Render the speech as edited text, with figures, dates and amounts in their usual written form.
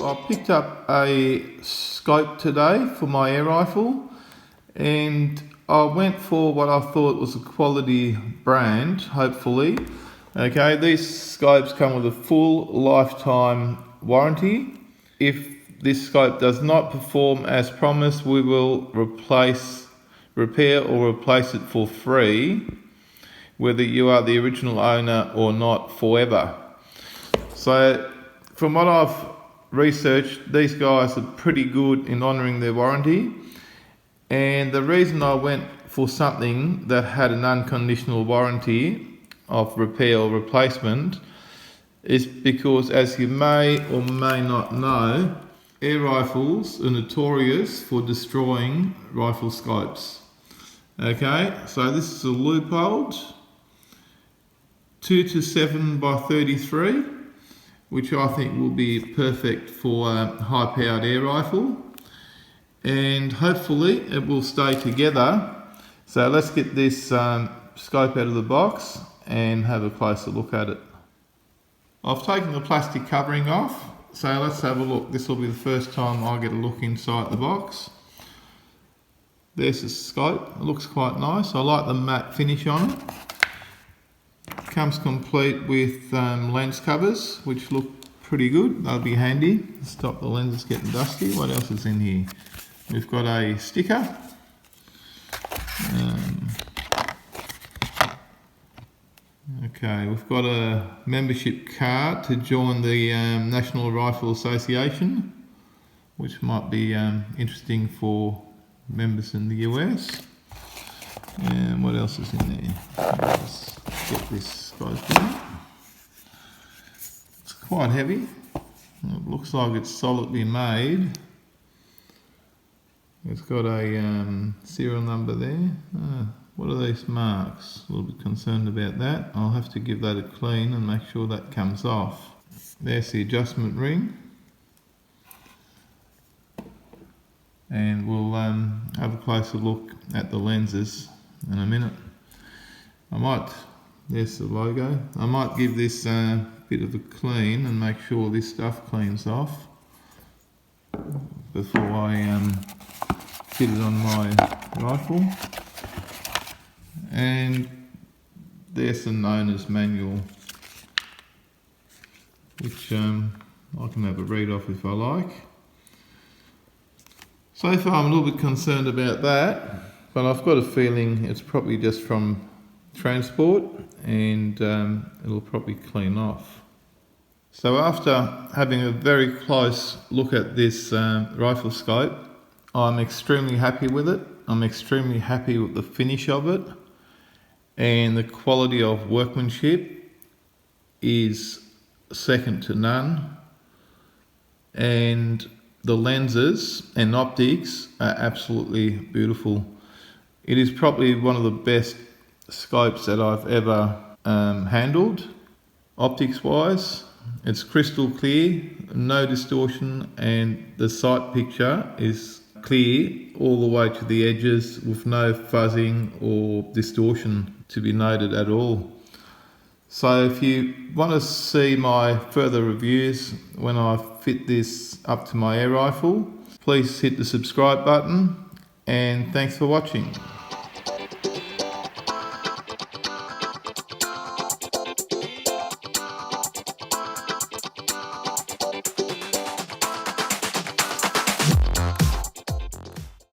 I picked up a scope today for my air rifle, and I went for what I thought was a quality brand, hopefully. Okay, these scopes come with a full lifetime warranty. If this scope does not perform as promised, we will repair or replace it for free, whether you are the original owner or not, forever. So from what I've researched, these guys are pretty good in honouring their warranty, and the reason I went for something that had an unconditional warranty of repair or replacement is because, as you may or may not know, air rifles are notorious for destroying rifle scopes. Okay, so this is a Leupold 2-7x33, which I think will be perfect for a high-powered air rifle, and hopefully it will stay together. So let's get this scope out of the box and have a closer look at it. I've taken the plastic covering off, so let's have a look. This will be the first time I get a look inside the box. There's the scope. It looks quite nice. I like the matte finish on it. Comes complete with lens covers, which look pretty good. They'll be handy. Stop the lenses getting dusty. What else is in here? We've got a sticker. Okay, we've got a membership card to join the National Rifle Association, which might be interesting for members in the US. And what else is in there? Let's get this scope in. It's quite heavy. It looks like it's solidly made. It's got a serial number there. What are these marks? A little bit concerned about that. I'll have to give that a clean and make sure that comes off. There's the adjustment ring. And we'll have a closer look at the lenses in a minute. There's the logo. I might give this a bit of a clean and make sure this stuff cleans off before I fit it on my rifle. And there's the owner's manual, which I can have a read off if I like. So far I'm a little bit concerned about that, but I've got a feeling it's probably just from transport, and it'll probably clean off. So after having a very close look at this rifle scope, I'm extremely happy with it. I'm extremely happy with the finish of it, and the quality of workmanship is second to none, and the lenses and optics are absolutely beautiful. It is probably one of the best scopes that I've ever handled, optics wise. It's crystal clear, no distortion, and the sight picture is clear all the way to the edges with no fuzzing or distortion to be noted at all. So if you want to see my further reviews when I fit this up to my air rifle, please hit the subscribe button, and thanks for watching.